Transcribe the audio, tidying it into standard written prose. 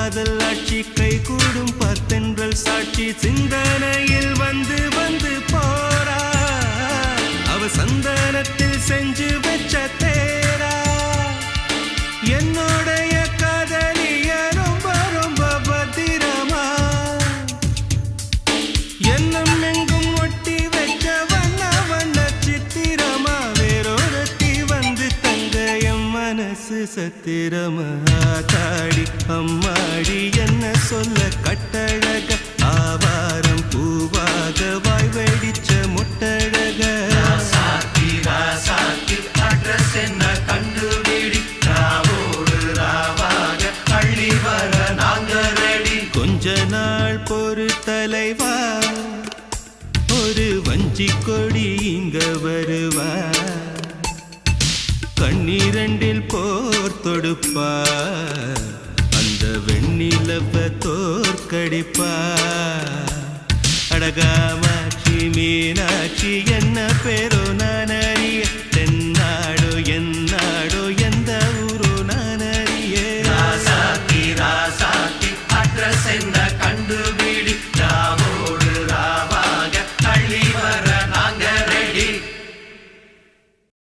காதல் ஆட்சி கை கூடும் பத்தென்றல் சாட்சி சிந்தனையில் வந்து வந்து போறா அவ சந்தனத்தில் செஞ்சு வச்ச தேரா என்னோடைய காதலிய ரொம்ப ரொம்ப பத்திரமா என்னும் எங்கும் ஒட்டி வச்ச வண்ண வண்ண சித்திரமா வேறொருத்தி வந்து தங்க என் மனசு சத்திரமா தாடி அம்மாடி என்ன சொல்ல கட்டழக ஆவாரம் பூவாக வாய் வெடிச்ச முட்டழக அட்ரஸ் என்ன கண்டுபிடி ராவோடு ராவாக அள்ளி வர நாங்க ரெடி கொஞ்ச நாள் பொறு தலைவா ஒரு வஞ்சி கொடி இங்க வருவா கண்ணீரண்டில் போர் தொடுப்பா அந்த வெண்ணிலவ தோற்கடிப்பா அடகாமாட்சி மீனாட்சி என்ன பேர்